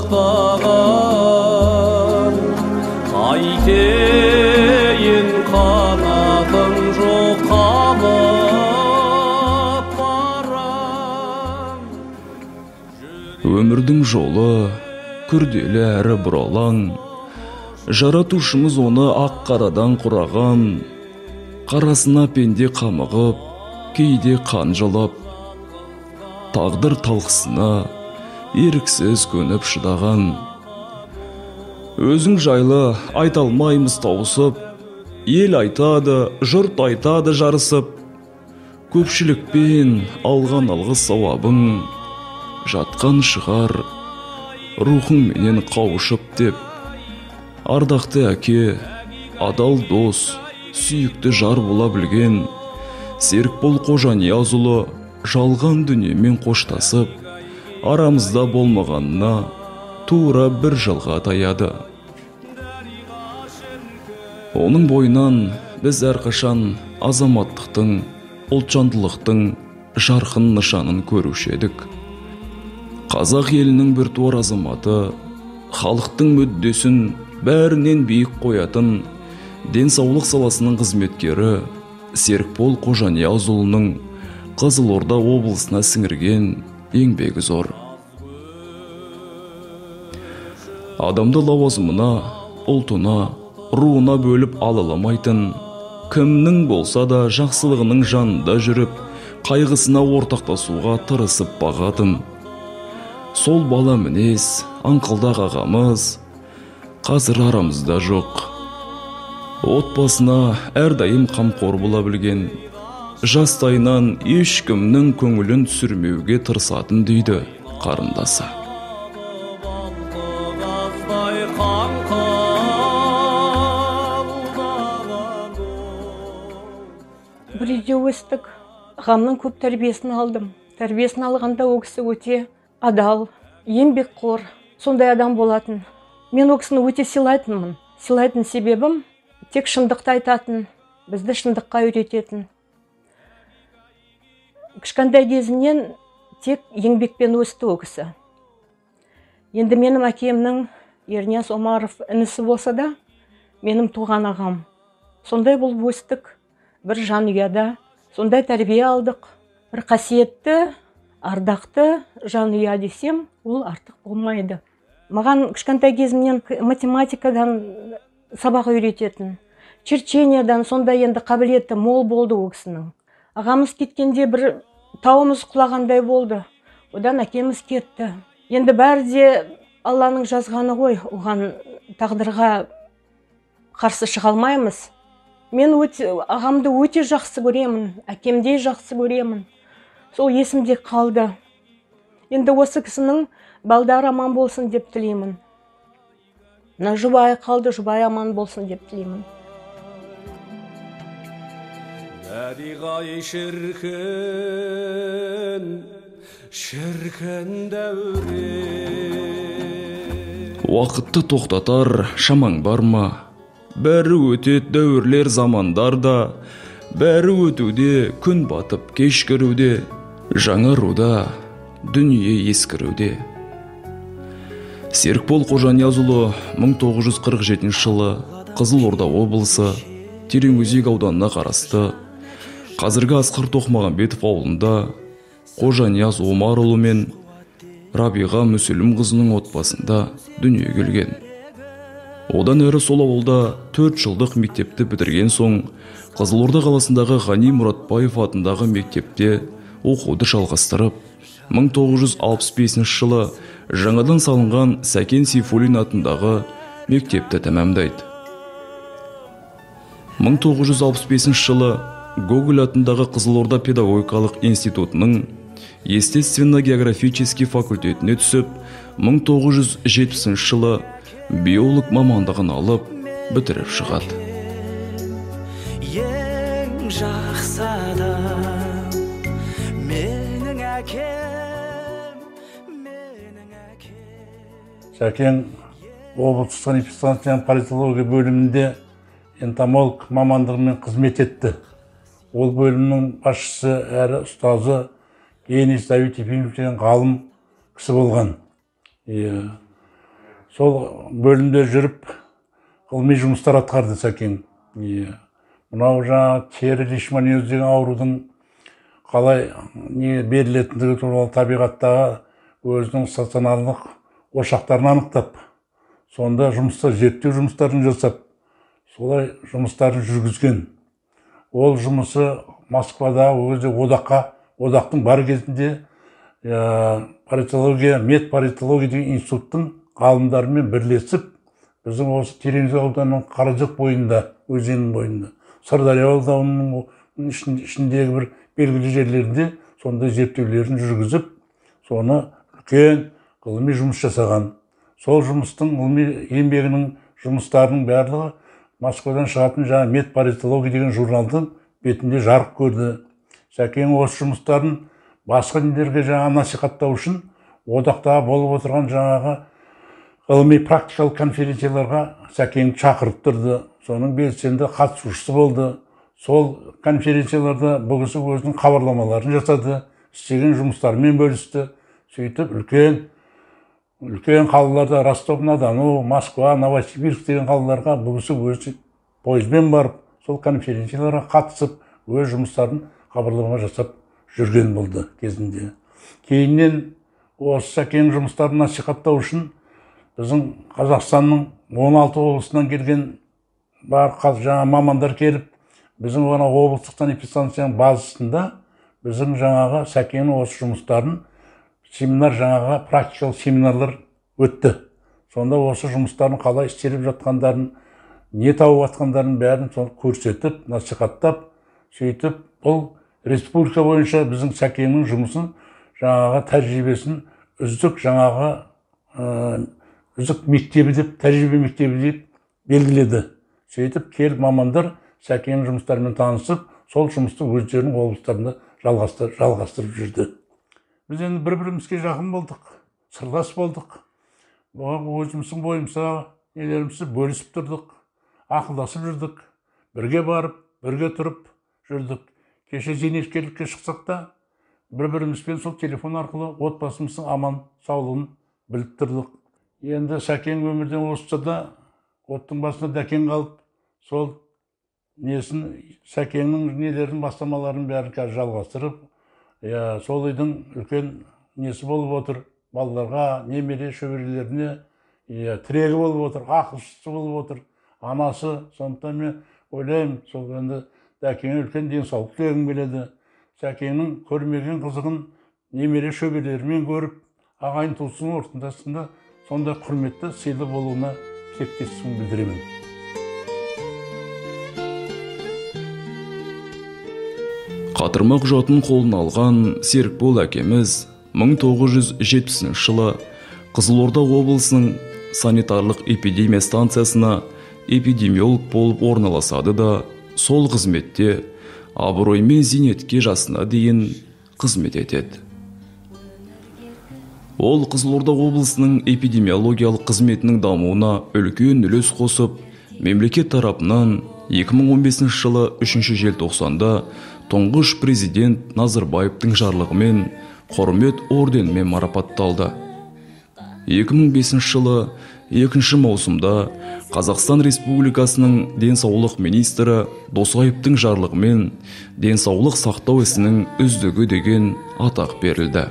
сақтаған, қайтейін қанатым жоқ қалып барам. Өмірдің жолы күрделі әрі бұралаң, жаратушымыз оны ақ қарадан құраған, қарасына пенде қамығып, кейде қанжылап, тағдыр талқысына еріксіз көніп шыдаған. Өзің жайлы айта алмаймыз тауысып, ел айтады, жұрт айтады жарысып, көпшілікпен алған алғыс сауабың жатқан шығар рухың менен қауышып деп. Ардақты әке, адал дос, сүйікті жар бола білген Серікбол Қожаниязұлы жалған дүниемен қоштасып, арамызда болмағанына тура 1 жылға таяды. Оның бойынан біз әрқашан азаматтықтың, ұлтжандылықтың жарқын нышанын көруші едік. Қазақ елінің біртуар азаматы, халықтың мүддесін бәрінен биік қоятын денсаулық саласының қызметкері Серікбол Қожаниязұлының Қызылорда облысына сіңірген еңбегі зор. Адамды лауазымына, ұлтына, руына бөліп алаламайтын, кімнің болса да жақсылығының жанында жүріп, қайғысына ортақтасуға тырысып бағатын. Сол бала мінез, аңқылдақ ағамыз қазір арамызда жоқ. Отбасына әрдайым қамқор бола білген, жастайынан ешкімнің көңілін түсірмеуге тырысатын дейді қарындасы. Бір үйде өстік, ағамның көп тәрбиесін алдым. Тәрбиесін алғанда ол кісі өте адал, еңбекқор, сондай адам болатын. Мен ол кісіні өте сыйлайтынмын. Сыйлайтын себебім тек шындықты айтатын, бізді шындыққа үйрететін. Кішкентай кезінен тек еңбекпен өсті ол кісі. Енді менің әкемнің Ернияз Омаров інісі болса да, менің туған ағам. Сондай болып өстік, бір жанұяда, сондай тәрбие алдық. Бір қасиетті, ардақты жанұя десем, ол артық болмайды. Маған кішкентай кезімнен математикадан сабақ үйрететін, черчениядан сондай енді қабілеті мол болды ол кісінің. Ағамыз кеткенде бір тауымыз құлағандай болды. Одан әкеміз кетті. Енді бәрі де Алланың жазғаны ғой, оған тағдырға қарсы шыға алмаймыз. Мен ағамды өте жақсы көремін, әкемдей жақсы көремін. Сол есімде қалды. Енді осы кісінің балдары аман болсын деп тілеймін. Мына жұбайы қалды, жұбайы аман болсын деп тілеймін. Дариғай шіркін, шіркін дәурен. Уақытты тоқтатар шамаң бар ма? Бәрі өтет дәуірлер замандарда, бәрі өтуде, күн батып кешкіруде, жаңаруда, дүние ескіруде. Серікбол Қожаниязұлы 1947 жылы Қызылорда облысы Тереңөзек ауданына қарасты қазіргі Асқар Тоқмағамбетов ауылында Қожанияз Омарұлы мен Рабиға Мүсілім қызының отбасында дүниеге келген. Одан әрі сол ауылда 4 жылдық мектепті бітірген соң Қызылорда қаласындағы Ғани Мұратбаев атындағы мектепте оқуды жалғастырып, 1965 жылы жаңадан салынған Сәкен Сейфуллин атындағы мектепті тәмамдайды. 1965 жылы Гоголь атындағы Қызылорда педагогикалық институтының естественно-географический факультетіне түсіп, 1970 жылы биолог мамандығын алып, бітіріп шығады. Ең жақсы адам менің әкем, менің әкем. Сәкен облыстық санэпидстанцияның политология бөлімінде энтомолог мамандығымен қызмет етті. Ол бөлімнің басшысы әрі ұстазы Енис Давид Ефимов деген ғалым кісі болған. сол бөлімде жүріп ғылыми жұмыстар атқарды Сәкен. Мынау жаңа тері лишманиоз деген аурудың қалай берілетіндігі туралы табиғаттағы өзінің стационарлық ошақтарын анықтап, сонда зерттеу жұмыстарын жасап, солай жұмыстарын жүргізген. Ол жұмысы Москвада өзі одақтың бар кезінде медпаритология деген институттың ғалымдарымен бірлесіп, біздің осы Тереңөзек ауданының Қаражық бойында, өзеннің бойында, Сырдария ауданының ішіндегі бір белгілі жерлерінде сондай зерттеулерін жүргізіп, соны үлкен ғылыми жұмыс жасаған. Сол жұмыстың ғылыми еңбегінің жұмыстарының барлығы Москвадан шығатын жаңа медпаритология деген журналдың бетінде жарық көрді. Сәкен осы жұмыстарын басқа елдерге жаңа насихаттау үшін одақтағы болып отырған жаңағы ғылыми практикалық конференцияларға Сәкен шақырып тұрды. Соның белсенді қатысушысы болды. Сол конференцияларда бұл кісі өзінің хабарламаларын жасады, істеген жұмыстарымен бөлісті. Сөйтіп үлкен қалаларда Ростов-на-Дону, Москва, Новосибирск деген қалаларға бұл кісі өзі пойызбен барып, сол конференцияларға қатысып, өз жұмыстарын хабарлама жасап жүрген болды кезінде. Кейіннен осы Сәкен жұмыстарын насихаттау үшін біздің Қазақстанның 16 облысынан келген бар жаңа мамандар келіп, біздің облыстық санэпидстанцияның базасында біздің жаңағы Сәкеннің осы жұмыстарын семинар, жаңаға практикалық семинарлар өтті. Сонда осы жұмыстарын қалай істеліп жатқандарын, не тауып жатқандарын бәрін көрсетіп, насихаттап, сөйтіп бұл республика бойынша біздің Сәкеннің жұмысын, жаңаға тәжірибесін үздік мектебі деп, тәжірибе мектебі деп белгіледі. Сөйтіп келіп мамандар Сәкеннің жұмыстарымен танысып, сол жұмысты өздерінің облыстарында жалғастырып жүрді. Біз енді бір-бірімізге жақын болдық, сырлас болдық. Өзіміздің бойымызға нелерімізді бөлісіп тұрдық, ақылдасып жүрдік. Бірге барып, бірге тұрып жүрдік. Кеше зейнеткерлікке шықсақ та, бір-бірімізбен сол телефон арқылы отбасымыздың аман саулығын біліп тұрдық. Енді Сәкен өмірден озса да, оттың басында дәкен қалып, сол Сәкеннің нелерін, бастамаларын бәрін қазір жалғастырып, сол үйдің үлкен несі болып отыр, балаларға, немере шөберелеріне тірегі болып отыр, ақылшысы болып отыр, анасы. Сондықтан мен ойлаймын, сол енді Сәкенге үлкен денсаулық тілегім келеді. Сәкеннің көрмеген қызығын немере шөберелерімен көріп, ағайын туысының ортасында сондай құрметті, сыйлы болуына тілектестігімді білдіремін. Қатырма құжатын қолына алған Серікбол әкеміз 1970 жылы Қызылорда облысының санитарлық эпидемия станциясына эпидемиолог болып орналасады да, сол қызметте абыроймен зейнетке жасына дейін қызмет етеді. Ол Қызылорда облысының эпидемиологиялық қызметінің дамуына үлкен үлес қосып, мемлекет тарапынан 2015 жылы 3 желтоқсанда тұңғыш президент Назарбаевтың жарлығымен құрмет орденімен марапатталды. 2005 жылы 2 маусымда Қазақстан Республикасының денсаулық министрі Досаевтың жарлығымен денсаулық сақтау ісінің үздігі деген атақ берілді.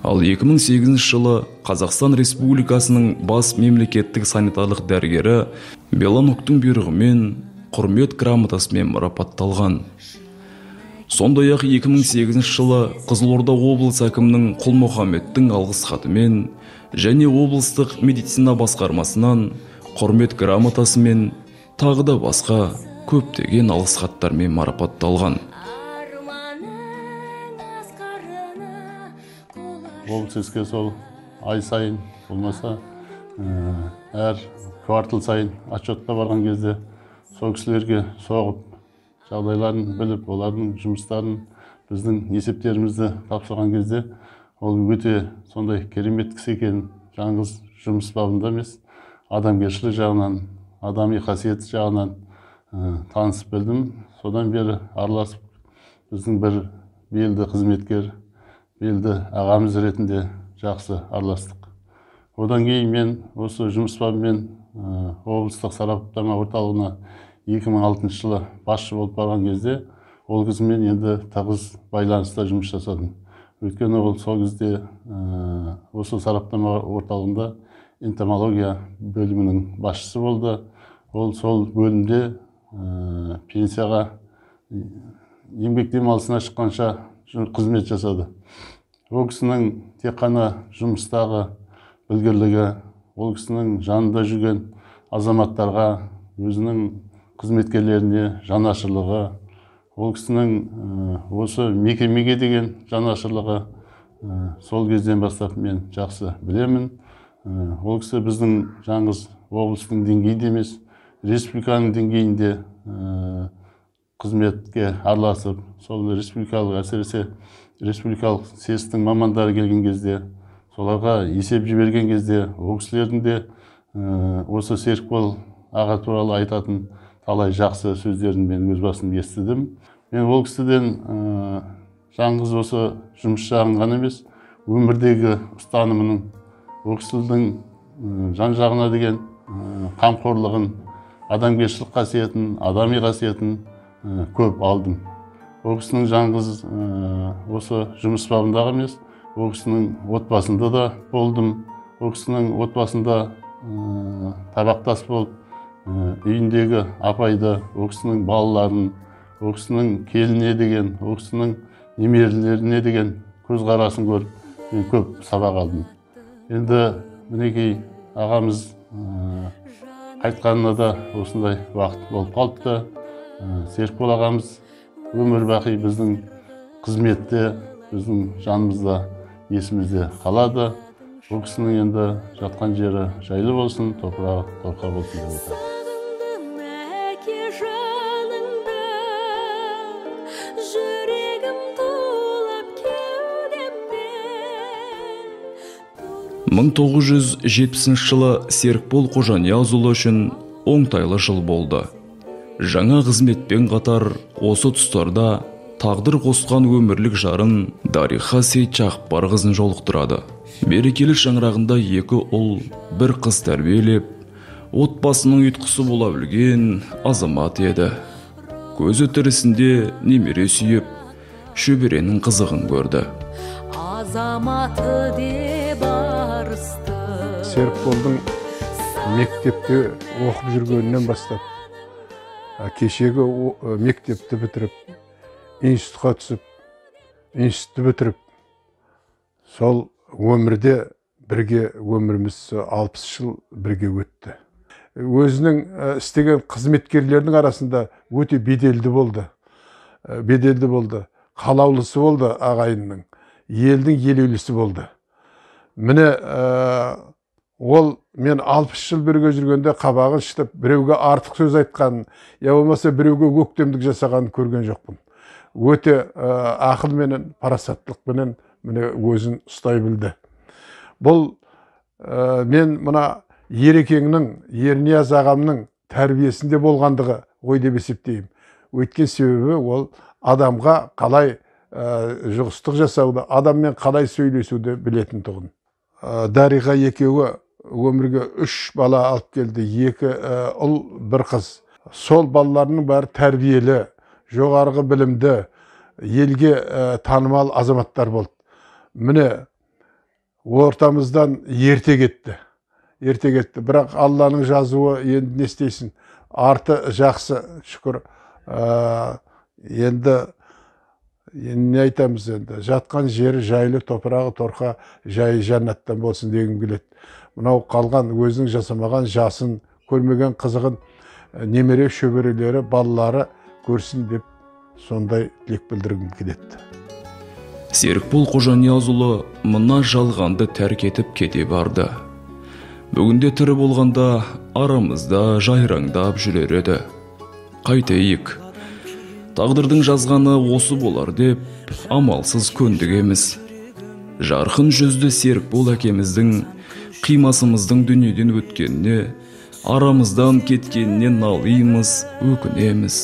Ал 2008 жылы Қазақстан Республикасының бас мемлекеттік санитарлық дәрігері Белонуктың бұйрығымен құрмет грамотасымен марапатталған. Сондай-ақ 2008 жылы Қызылорда облыс әкімінің Құлмұхаммедтің алғыс хатымен және облыстық медицина басқармасынан құрмет грамотасымен тағы да басқа көптеген алғыс хаттармен марапатталған. Облысқа сол ай сайын, болмаса әр квартал сайын отчетқа барған кезде сол кісілерге соғып, жағдайларын біліп, олардың жұмыстарын, біздің есептерімізді тапсырған кезде, ол өте сондай керемет кісі екен. Жаңғыз жұмыс бабында емес, адамгершілік жағынан, адами қасиет жағынан танысып білдім. Содан бері араласып, біздің бір белді қызметкер, белді ағамыз ретінде жақсы араластық. Одан кейін мен осы жұмыс бабымен облыстық сараптама орталығына 2006 жылы басшы болып барған кезде ол қызмен енді тығыз байланыста жұмыс жасадым. Өйткені ол сол кезде осы сараптама орталығында энтомология бөлімінің басшысы болды. Ол сол бөлімде пенсияға еңбек демалысына шыққанша қызмет жасады. Ол кісінің тек қана жұмыстағы білгірлігі, ол кісінің жанында жүрген азаматтарға, өзінің қызметкерлеріне жанашырлығы, ол кісінің осы мекемеге деген жанашырлығы сол кезден бастап мен жақсы білемін. Ол кісі біздің жаңғыз облыстың деңгейінде емес, республиканың деңгейінде қызметке араласып, сол республикалық, әсіресе республикалық съездің мамандары келген кезде, соларға есеп жіберген кезде, ол кісілердің де осы Серікбол аға туралы айтатын талай жақсы сөздерін мен өз басым естідім. Мен ол кісіден жаңғыз осы жұмыс жағын ғана емес, өмірдегі ұстанымының, ол кісінің жан жағына деген қамқорлығын, адамгершілік қасиетін, адами қасиетін көп алдым. Ол кісінің жаңғыз осы жұмыс бабындағы емес, ол кісінің отбасында да болдым. Ол кісінің отбасында табақтас болып, үйіндегі апайды, ол кісінің балаларын, ол кісінің келіне деген, ол кісінің немерелеріне деген көзқарасын көріп, мен көп сабақ алдым. Енді мінекей ағамыз қайтқанына да осындай уақыт болып қалыпты. Серікбол ағамыз өмір бақи біздің қызметте, біздің жанымызда, есімізде қалады. Ол кісінің енді жатқан жері жайлы болсын, топырағы торқа болсын деп айтамын. мың 1970 жылы Серікбол Қожаниязұлы үшін оңтайлы жыл болды. Жаңа қызметпен қатар осы тұстарда тағдыр қосқан өмірлік жарын Дариха Сейтжақпарқызын жолықтырады. Берекелі шаңырағында 2 ұл, 1 қыз тәрбиелеп, отбасының ұйытқысы бола білген азамат еді. Көзі тірісінде немере сүйіп, шөберенің қызығын көрді. Азаматы деп арысты. Серікболдың мектепте оқып жүргенінен бастап, кешегі мектепті бітіріп, институтқа түсіп, институтты бітіріп, сол өмірде бірге өміріміз 60 жыл бірге өтті. Өзінің істеген қызметкерлерінің арасында өте беделді болды. Қалаулысы болды ағайынның, елдің елеулісі болды. Міне ол мен 60 жыл бірге жүргенде қабағын шытып, біреуге артық сөз айтқанын, я болмаса біреуге өктемдік жасағанын көрген жоқпын. Өте ақыл менен, парасаттылық менен міне өзін ұстай білді. Бұл мен мына Ерекеңнің, Ернияз ағамның тәрбиесінде болғандығы ғой деп есептеймін. Өйткен себебі ол адамға қалай жұғыстық жасауды, адаммен қалай сөйлесуді білетін тұғын. Дариға екеуі өмірге 3 бала алып келді, 2 ұл, 1 қыз. Сол балаларының бәрі тәрбиелі, жоғарғы білімді, елге танымал азаматтар болды. Міне ортамыздан ерте кетті. Бірақ Алланың жазуы енді не істейсің? Арты жақсы, шүкір. Енді не айтамыз енді? Жатқан жері жайлы, топырағы торқа, жайы жаннаттан болсын дегім келеді. Мынау қалған өзінің жасамаған жасын, көрмеген қызығын немере шөберелері, балалары көрсін деп сондай тілек білдіргім келеді. Серікбол Қожаниязұлы мына жалғанды тәрк етіп кете барды. Бүгінде тірі болғанда арамызда жайраңдап жүрер еді. Қайтайық. Тағдырдың жазғаны осы болар деп амалсыз көндігеміз. Жарқын жүзді Серікбол әкеміздің қимасымыздың дүниеден өткеніне, арамыздан кеткеніне налимыз, өкінеміз.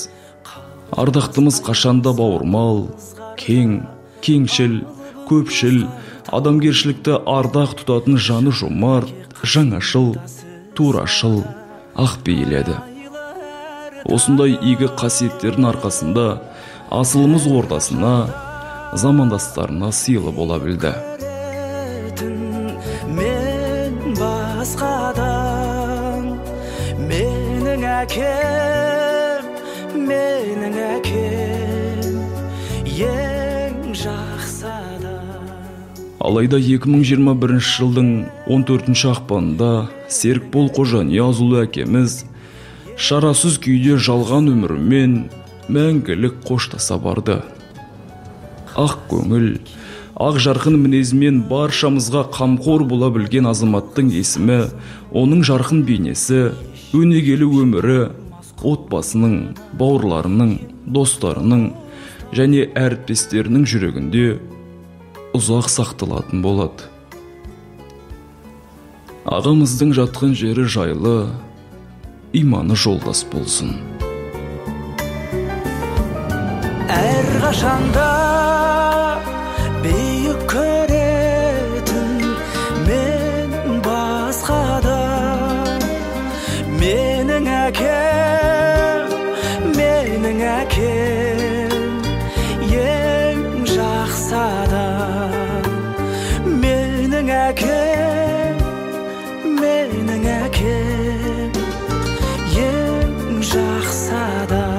Ардақтымыз қашанда бауырмал, кең, кеңшіл, көпшіл, адамгершілікті ардақ тұтатын жаны жомарт, жаңашыл, турашыл, ақпейіл еді. Осындай игі қасиеттердің арқасында асылымыз ордасына, замандастарына сыйлы бола білді. Мен басқадан, менің әкем, ең жақсы адам. Алайда 2021 жылдың 14 ақпанында Серікбол Қожаниязұлы әкеміз шарасыз күйде жалған өмірімен мәңгілік қоштаса барды. Ақ көңіл, ақ жарқын мінезімен баршамызға қамқор бола білген азаматтың есімі, оның жарқын бейнесі, өнегелі өмірі, отбасының, бауырларының, достарының және әріптестерінің жүрегінде ұзақ сақталатын болады. Ағамыздың жатқан жері жайлы, иманы жолдас болсын. Әр қашанда биік көретін мен басқадан, менің әкем, ең жақсы адам. Менің әкем, ең жақсы адам.